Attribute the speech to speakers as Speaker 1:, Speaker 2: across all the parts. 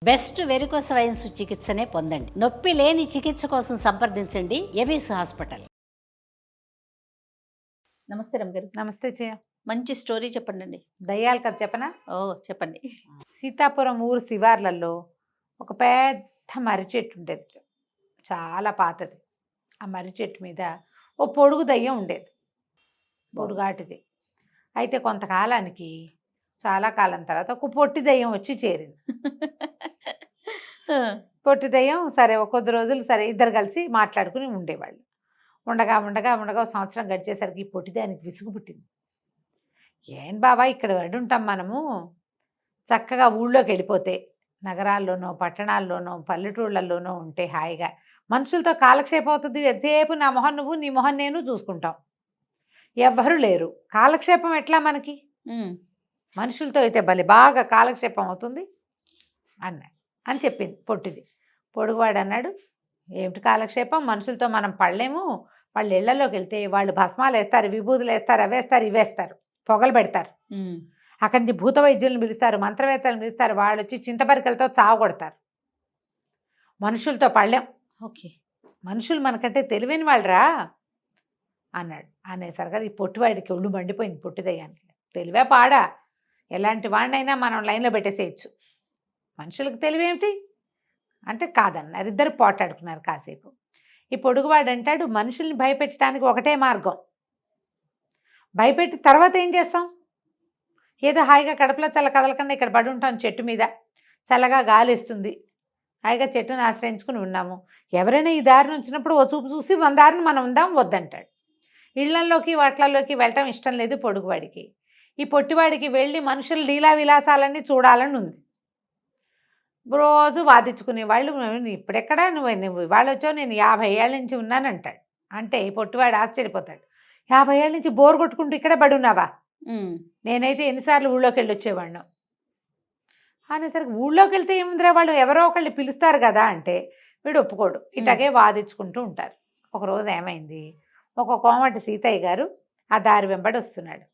Speaker 1: Best varicose veins చికిత్సనే పొందండి. నొప్పి లేని చికిత్స కోసం సంప్రదించండి ఎబిస్ హాస్పిటల్.
Speaker 2: నమస్తే రమ్మగారు.
Speaker 3: నమస్తే జయ.
Speaker 2: మంచి స్టోరీ చెప్పండి.
Speaker 3: దయ్యాల కథ చెప్పనా?
Speaker 2: ఓ చెప్పండి.
Speaker 3: సీతాపురం ఊరు శివార్లలో ఒక పెద్ద మర్రి చెట్టు ఉండేది, చాలా పాతది. ఆ మర్రి చెట్టు మీద ఓ పొడుగు దయ్యం ఉండేది, పొడుగాటిది. అయితే కొంతకాలానికి, చాలా కాలం తర్వాత ఒక పొట్టి దయ్యం వచ్చి చేరింది. పొట్టి దయ్యం సరే ఒక కొద్ది రోజులు సరే ఇద్దరు కలిసి మాట్లాడుకుని ఉండేవాళ్ళు. ఉండగా ఉండగా ఉండగా ఒక సంవత్సరం గడిచేసరికి ఈ పొట్టి దానికి విసుగు పుట్టింది. ఏం బాబా ఇక్కడ ఉంటాం మనము, చక్కగా ఊళ్ళోకి వెళ్ళిపోతే నగరాల్లోనో పట్టణాల్లోనో పల్లెటూళ్ళల్లోనో ఉంటే హాయిగా మనుషులతో కాలక్షేపం అవుతుంది. ఎంతసేపు నా మొహం నువ్వు నీ మొహం నేను చూసుకుంటాం, ఎవ్వరూ లేరు. కాలక్షేపం ఎట్లా మనకి? మనుషులతో అయితే భలే బాగా కాలక్షేపం అవుతుంది అని చెప్పింది పొట్టిది. పొడుగువాడు అన్నాడు, ఏమిటి కాలక్షేపం, మనుషులతో మనం పడలేము. వాళ్ళు ఇళ్లలోకి వెళ్తే వాళ్ళు భస్మాలు వేస్తారు, విభూతులు వేస్తారు, అవేస్తారు, ఇవేస్తారు, పొగలు పెడతారు. అక్కడి నుంచి భూత వైద్యులను పిలుస్తారు, మంత్రవేత్తలను పిలుస్తారు, వాళ్ళు వచ్చి చింతపరికలతో చావు కొడతారు. మనుషులతో పడలేం.
Speaker 2: ఓకే,
Speaker 3: మనుషులు మనకంటే తెలివైన వాళ్ళరా అన్నాడు. అనేసరికి ఈ పొట్టివాడికి ఒళ్ళు మండిపోయింది. పొట్టిదయ్యానికి తెలివే పాడా, ఎలాంటి వాడినైనా మనం లైన్లో పెట్టేసేయచ్చు, మనుషులకు తెలివేమిటి అంటే కాదన్నారు. ఇద్దరు పోటాడుకున్నారు కాసేపు. ఈ పొడుగువాడు అంటాడు, మనుషుల్ని భయపెట్టడానికి ఒకటే మార్గం, భయపెట్టి తర్వాత ఏం చేస్తాం? ఏదో హాయిగా కడుపులో చల్ల కదలకుండా ఇక్కడ పడి ఉంటాం, చెట్టు మీద చల్లగా గాలి ఇస్తుంది, హాయిగా చెట్టును ఆశ్రయించుకుని ఉన్నాము. ఎవరైనా ఈ దారిని వచ్చినప్పుడు ఓ చూపు చూసి మన దారిని మనం ఉందాం వద్దంటాడు. ఇళ్లల్లోకి వాట్లలోకి వెళ్ళటం ఇష్టం లేదు పొడుగువాడికి. ఈ పొట్టివాడికి వెళ్ళి మనుషులు లీలా విలాసాలన్నీ చూడాలని ఉంది. రోజు వాదించుకునే వాళ్ళు, ఇప్పుడెక్కడా నువ్వు వాళ్ళు వచ్చావు, నేను 50 ఏళ్ళ నుంచి ఉన్నానంటాడు. అంటే ఈ పొట్టివాడు ఆశ్చర్యపోతాడు, 50 ఏళ్ళ నుంచి బోర్ కొట్టుకుంటూ ఇక్కడే పడి ఉన్నావా? నేనైతే ఎన్నిసార్లు ఊళ్ళోకి వెళ్ళి వచ్చేవాడిను అనేసరికి, ఊళ్ళోకి వెళ్తే ఏముందిరా, వాళ్ళు ఎవరో ఒకళ్ళు పిలుస్తారు కదా అంటే వీడు ఒప్పుకోడు. ఇట్లాగే వాదించుకుంటూ ఉంటారు. ఒకరోజు ఏమైంది, ఒక కోమటి సీతయ్య గారు ఆ దారి వెంబడి వస్తున్నాడు.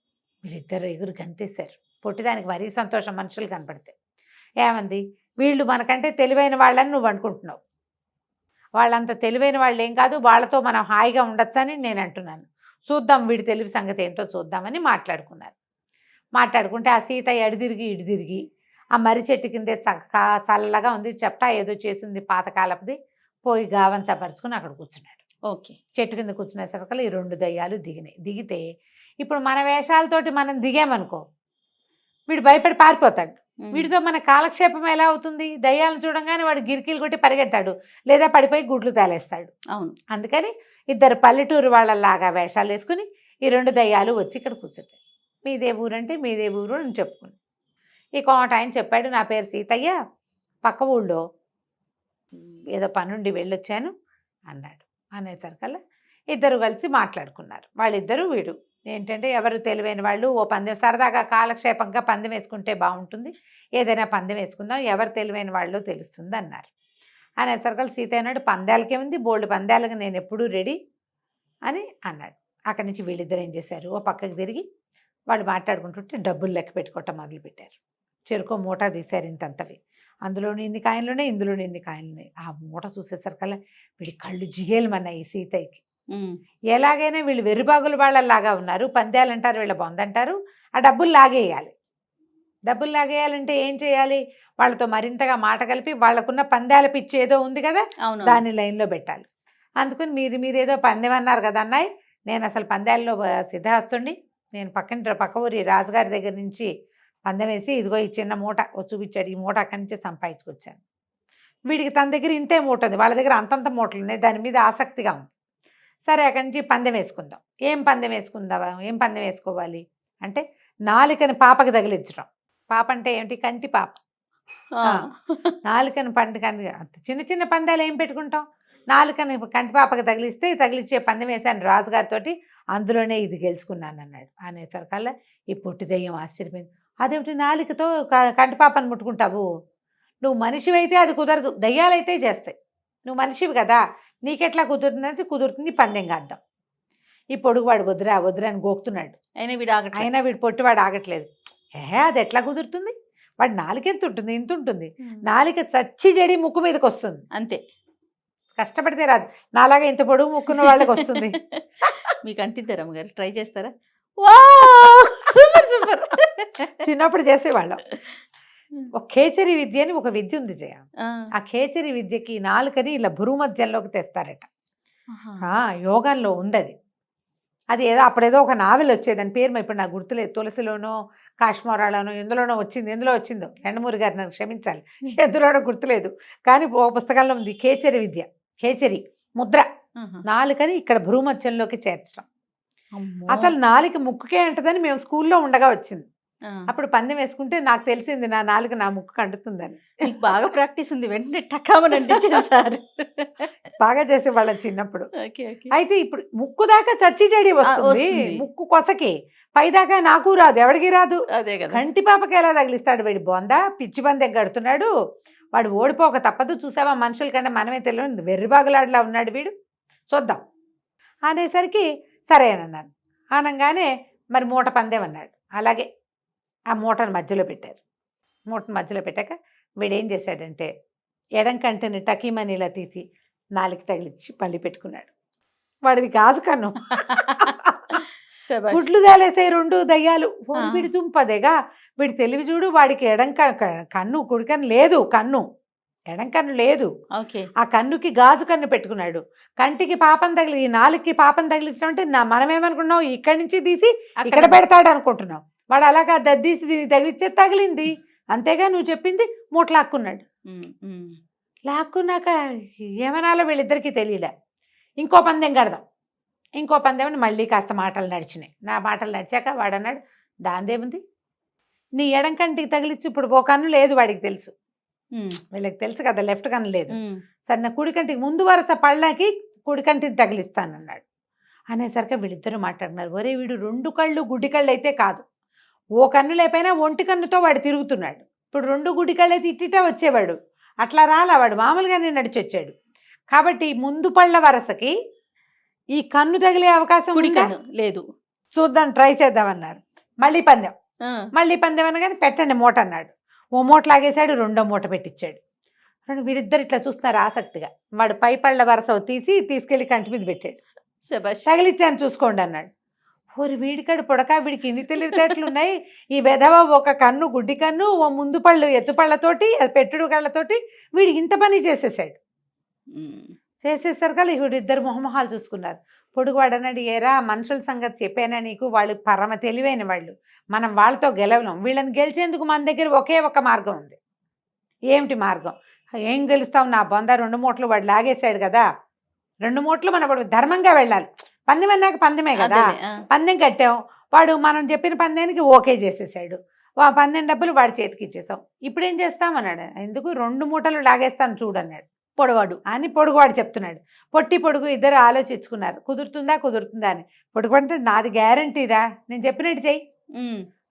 Speaker 3: వీళ్ళిద్దరు ఎగురు గంతేశారు. పొట్టిదానికి మరీ సంతోషం మనుషులు కనపడితే. ఏమంది, వీళ్ళు మనకంటే తెలివైన వాళ్ళని నువ్వు అనుకుంటున్నావు, వాళ్ళంత తెలివైన వాళ్ళు ఏం కాదు, వాళ్ళతో మనం హాయిగా ఉండొచ్చని నేను అంటున్నాను, చూద్దాం వీడి తెలివి సంగతి ఏంటో చూద్దామని మాట్లాడుకున్నారు. మాట్లాడుకుంటే ఆ సీతయ్య ఇటు తిరిగి ఆ మర్రి చెట్టు కిందే చల్లగా ఉంది, చెప్టా ఏదో చేసింది పాతకాలపుది, పోయి గావం చపరుచుకుని అక్కడ కూర్చున్నాడు.
Speaker 2: ఓకే,
Speaker 3: చెట్టు కింద కూర్చునేసరికి ఈ 2 దయ్యాలు దిగితే ఇప్పుడు మన వేషాలతోటి మనం దిగామనుకో వీడు భయపడి పారిపోతాడు. వీడితో మన కాలక్షేపం ఎలా అవుతుంది? దయ్యాలను చూడంగానే వాడు గిరికీలు కొట్టి పరిగెత్తాడు, లేదా పడిపోయి గుడ్లు తేలేస్తాడు.
Speaker 2: అవును.
Speaker 3: అందుకని ఇద్దరు పల్లెటూరు వాళ్ళలాగా వేషాలు వేసుకుని ఈ 2 దయ్యాలు వచ్చి ఇక్కడ కూర్చుంటాయి. మీదే ఊరంటే మీదే ఊరు అని చెప్పుకుని ఈ కోమట ఆయన చెప్పాడు, నా పేరు సీతయ్య, పక్క ఊళ్ళో ఏదో పనుండి వెళ్ళొచ్చాను అన్నాడు. అనేసరికల్లా ఇద్దరు కలిసి మాట్లాడుకున్నారు. వాళ్ళిద్దరూ వీడు ఏంటంటే ఎవరు తెలివైన వాళ్ళు, ఓ పందెం సరదాగా కాలక్షేపంగా పందెం వేసుకుంటే బాగుంటుంది, ఏదైనా పందెం వేసుకుందాం, ఎవరు తెలివైన వాళ్ళు తెలుస్తుంది అన్నారు. అనేసరికల్లా సీతయ్య అన్నాడు, పందాలకేముంది, బోల్డ్ పందాలకు నేను ఎప్పుడూ రెడీ అని అన్నాడు. అక్కడి నుంచి వీళ్ళిద్దరు ఏం చేశారు, ఓ పక్కకి తిరిగి వాళ్ళు మాట్లాడుకుంటుంటే డబ్బులు లెక్క పెట్టుకోవటం మొదలుపెట్టారు. చెరుకో మూట తీశారు ఇంతంతవి, అందులోని ఇన్ని కాయలున్నాయి, ఇందులోని ఇన్ని కాయలున్నాయి. ఆ మూట చూసేసరికల్లా వీడి కళ్ళు జిగేలమన్నాయి సీతయ్యకి. ఎలాగైనా వీళ్ళు వెర్రిబాగులు వాళ్ళలాగా ఉన్నారు, పందాలంటారు, వీళ్ళ బొందంటారు, ఆ డబ్బులు లాగేయాలి. డబ్బులు లాగేయాలంటే ఏం చేయాలి, వాళ్ళతో మరింతగా మాట కలిపి వాళ్ళకున్న పందాల పిచ్చి ఏదో ఉంది కదా, దాన్ని లైన్లో పెట్టాలి. అందుకని మీరేదో పందెం అన్నారు కదా అన్నాయి, నేను అసలు పందాల్లో సిద్ధహస్తుని, నేను పక్క ఊరి రాజుగారి దగ్గర నుంచి పందెం వేసి ఇదిగో ఈ చిన్న మూట చూపించాడు, ఈ మూట అక్కడి నుంచే సంపాదించుకొచ్చాను. వీడికి తన దగ్గర ఇంతే మూట ఉంది, వాళ్ళ దగ్గర అంతంత మూటలు ఉన్నాయి, దాని మీద ఆసక్తిగా ఉంది. సరే అక్కడి నుంచి పందెం వేసుకుందాం. ఏం పందెం వేసుకోవాలి అంటే నాలికని పాపకి తగిలించడం. పాప అంటే ఏంటి, కంటి పాప. నాలుకని చిన్న చిన్న పందాలు ఏం పెట్టుకుంటాం, నాలుకని కంటి పాపకి తగిలిచ్చే పందెం వేశాను రాజుగారితోటి, అందులోనే ఇది గెలుచుకున్నాను అన్నాడు. అనేసరికల్లా ఈ పొట్టి దయ్యం ఆశ్చర్యపోయింది. అదేమిటి నాలికతో కంటి పాపను ముట్టుకుంటావు, నువ్వు మనిషివైతే అది కుదరదు, దయ్యాలైతే చేస్తాయి, నువ్వు మనిషివి కదా, నీకెట్లా కుదురుతుందంటే కుదురుతుంది, పందెం కాద్దాం. ఈ పొడుగువాడు వద్దురా అని గోకుతున్నాడు. అయినా వీడు పొట్టివాడు ఆగట్లేదు. అది ఎట్లా కుదురుతుంది, వాడి నాలుక ఎంత ఉంటుంది, ఇంత ఉంటుంది. నాలుక చచ్చి జడి ముక్కు మీదకి వస్తుంది,
Speaker 2: అంతే.
Speaker 3: కష్టపడితే రాదు. నాలాగా ఇంత పొడుగు ముక్కున్న వాళ్ళకి వస్తుంది.
Speaker 2: మీకు అంటిద్దా రమ్మగారు? ట్రై చేస్తారా?
Speaker 3: Super super. చిన్నప్పుడు చేసేవాళ్ళం. ఒక ఖేచరి విద్య అని ఒక విద్య ఉంది జయ. ఆ ఖేచరి విద్యకి నాలుకని ఇలా భూమధ్యంలోకి తెస్తారట. యోగాల్లో ఉంది అది ఏదో అప్పుడేదో ఒక నావెల్ వచ్చేది, దాని పేరు ఇప్పుడు నాకు గుర్తులేదు. తులసిలోనో కాశ్మీరాలోనో ఎందులోనో వచ్చింది. ఎందులో వచ్చిందో ఎండమూరి గారు నన్ను క్షమించాలి, ఎందులోనో గుర్తులేదు. కానీ ఒక పుస్తకంలో ఉంది ఖేచరి విద్య. ఖేచరి ముద్ర, నాలుకని ఇక్కడ భూమధ్యంలోకి చేర్చడం. అసలు నాలుక ముక్కుకే అంటదని మేము స్కూల్లో ఉండగా వచ్చింది. అప్పుడు పందెం వేసుకుంటే నాకు తెలిసింది నా నాలుక నా ముక్కు అంటుతుందని.
Speaker 2: మీకు బాగా ప్రాక్టీస్ ఉంది, వెంటనే టకామనండి చేశారు.
Speaker 3: బాగా చేసేవాళ్ళం చిన్నప్పుడు. అయితే ఇప్పుడు ముక్కు దాకా చచ్చి చెడి వస్తుంది, ముక్కు కొసకి పైదాకా నాకు రాదు, ఎవడికి రాదు.
Speaker 2: అదే కదా,
Speaker 3: కంటి పాపకి ఎలా తగిలిస్తాడు వీడి బొంద, పిచ్చి బందె గడుతున్నాడు, వాడు ఓడిపోక తప్పదు. చూసావా మనుషుల కంటే మనమే తెలియదు, వెర్రిబాగులాడులా ఉన్నాడు వీడు, చూద్దాం అనేసరికి సరేనన్నాను. అనగానే మరి మూట పందెం అన్నాడు. అలాగే ఆ మూటను మధ్యలో పెట్టారు. మూటను మధ్యలో పెట్టాక వీడేం చేశాడంటే ఎడం కంటిని టకీమని ఇలా తీసి నాలుగు తగిలిచ్చి పళ్ళి పెట్టుకున్నాడు. వాడిది గాజు కన్ను. గుడ్లు తేలేసే రెండు దయ్యాలు. వీడి దుంపదేగా, వీడి తెలివి చూడు. వాడికి ఎడం కన్ను కుడి కన్ను లేదు, కన్ను ఎడం కన్ను లేదు. ఆ కన్నుకి గాజు కన్ను పెట్టుకున్నాడు. కంటికి పాపం తగిలి, ఈ నాలుగుకి పాపం తగిలించడం అంటే మనమేమనుకున్నావు ఇక్కడి నుంచి తీసి ఇక్కడ పెడతాడు అనుకుంటున్నావు. వాడు అలాగా దద్దీసి తగిలిచ్చే తగిలింది, అంతేగా నువ్వు చెప్పింది. మూట లాక్కున్నాడు. లాక్కున్నాక ఏమనాలో వీళ్ళిద్దరికీ తెలియలే. ఇంకో పందెం కడదాం, ఇంకో పందెం అని మళ్ళీ కాస్త మాటలు నడిచినాయి. నా మాటలు నడిచాక వాడు అన్నాడు, దాందేముంది, నీ ఎడం కంటికి తగిలిచ్చి ఇప్పుడు ఓ కన్ను లేదు వాడికి తెలుసు, వీళ్ళకి తెలుసు కదా లెఫ్ట్ కన్ను లేదు. సరే నా కుడి కంటికి ముందు వరుస పళ్ళకి కుడి కంటిని తగిలిస్తానన్నాడు. అనేసరికి వీళ్ళిద్దరూ మాట్లాడినారు. ఒరే వీడు రెండు కళ్ళు గుడ్డి కళ్ళు అయితే కాదు, ఓ కన్ను లేకపోయినా ఒంటి కన్నుతో వాడు తిరుగుతున్నాడు. ఇప్పుడు రెండు గుడ్డి కళ్ళు అయితే ఇట్టిటా వచ్చేవాడు, అట్లా రాలా, వాడు మామూలుగానే నడిచొచ్చాడు. కాబట్టి ముందు పళ్ళ వరసకి ఈ కన్ను తగిలే అవకాశం
Speaker 2: లేదు,
Speaker 3: చూద్దాం ట్రై చేద్దామన్నారు. మళ్ళీ పందెం అనగానే పెట్టండి మూట అన్నాడు. ఓ మూట లాగేశాడు, రెండో మూట పెట్టించాడు. వీడిద్దరు ఇట్లా చూస్తున్నారు ఆసక్తిగా. వాడు పై పళ్ళ వరస తీసుకెళ్ళి కంటి మీద పెట్టాడు. తగిలిచ్చాను చూసుకోండి అన్నాడు. ఓరి వీడికాడు పొడక, వీడికి ఇన్ని తెలివితేటలు ఉన్నాయి. ఈ వెధవ ఒక కన్ను గుడ్డి కన్ను, ఓ ముందు పళ్ళు ఎత్తుపళ్ళతోటి, పెట్టుడు కళ్ళతోటి వీడికి ఇంత పని చేసేసాడు. చేసేసరికి వీడిద్దరు మొహమొహాలు చూసుకున్నారు. పొడుగువాడు అన్నాడు, ఏరా మనుషుల సంగతి చెప్పానా నీకు, వాళ్ళు పరమ తెలివైన వాళ్ళు, మనం వాళ్ళతో గెలవలేం. వీళ్ళని గెలిచేందుకు మన దగ్గర ఒకే ఒక మార్గం ఉంది. ఏమిటి మార్గం? ఏం గెలుస్తాం, నా బొంద రెండు మూటలు వాడు లాగేశాడు కదా, రెండు మూటలు మనం వాడు ధర్మంగా వెళ్ళాలి. పందెం అన్నాక పందెమే కదా, పందెం కట్టాం, వాడు మనం చెప్పిన పందెనికి ఓకే చేసేసాడు. పందెం డబ్బులు వాడి చేతికి ఇచ్చేసాం. ఇప్పుడు ఏం చేస్తామన్నాడు. ఎందుకు, రెండు మూటలు లాగేస్తాను చూడన్నాడు పొడవాడు అని. పొడుగువాడు చెప్తున్నాడు. పొడుగు ఇద్దరు ఆలోచించుకున్నారు, కుదురుతుందా అని. పొడుగు అంటే నాది గ్యారంటీరా, నేను చెప్పినట్టు చెయ్యి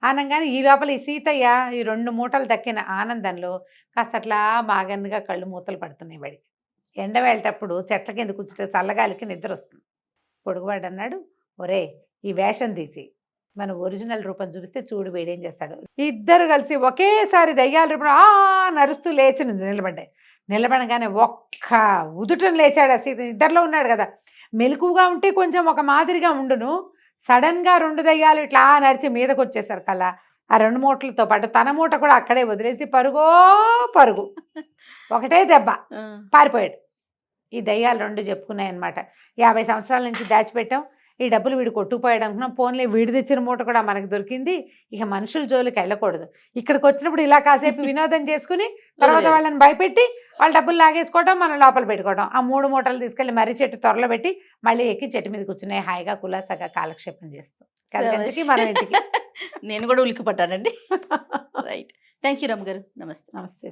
Speaker 3: అనగానే ఈ లోపల ఈ సీతయ్య ఈ రెండు మూటలు దక్కిన ఆనందంలో కాస్త అట్లా బాగన్నుగా కళ్ళు మూతలు పడుతున్నాయి. వాడికి ఎండ వెళ్ళేటప్పుడు చెట్ల కింద కూర్చుంటే చల్లగాలికి నిద్ర వస్తుంది. పొడుగువాడు అన్నాడు, ఒరే ఈ వేషం తీసి మన ఒరిజినల్ రూపం చూపిస్తే చూడు వీడేం చేస్తాడు. ఇద్దరు కలిసి ఒకేసారి దయ్యాల రూపం నరుస్తూ లేచి నిలబడ్డాయి. నిలబడగానే ఒక్క ఉదుటం లేచాడు. ఇద్దరిలో ఉన్నాడు కదా, మెలకుగా ఉంటే కొంచెం ఒక మాదిరిగా ఉండును. సడన్గా రెండు దయ్యాలు ఇట్లా నడిచి మీదకి వచ్చేసారు కల్లా. ఆ రెండు మూటలతో పాటు తన మూట కూడా అక్కడే వదిలేసి పరుగు ఒకటే దెబ్బ పారిపోయాడు. ఈ దయ్యాలు రెండు చెప్పుకున్నాయన్నమాట. 50 సంవత్సరాల నుంచి దాచిపెట్టాం, ఈ డబ్బులు వీడు కొట్టుకుపోయాడు అనుకున్నాం, పోన్లే వీడి తెచ్చిన మూట కూడా మనకు దొరికింది, ఇక మనుషుల జోలికి వెళ్ళకూడదు. ఇక్కడికి వచ్చినప్పుడు ఇలా కాసేపు వినోదం చేసుకుని తర్వాత వాళ్ళని భయపెట్టి వాళ్ళ డబ్బులు లాగేసుకోవడం, మనం లోపల పెట్టుకోవడం. ఆ 3 మూటలు తీసుకెళ్ళి మర్రి చెట్టు త్వరలో పెట్టి మళ్ళీ ఎక్కి చెట్టు మీద కూర్చున్నాయి హాయిగా కులాసగా కాలక్షేపం చేస్తాం. కలిసి మన ఇంటికి
Speaker 2: నేను కూడా ఉలికి పట్టానండి. రైట్, థ్యాంక్ యూ రమ్మ గారు. నమస్తే.
Speaker 3: నమస్తే.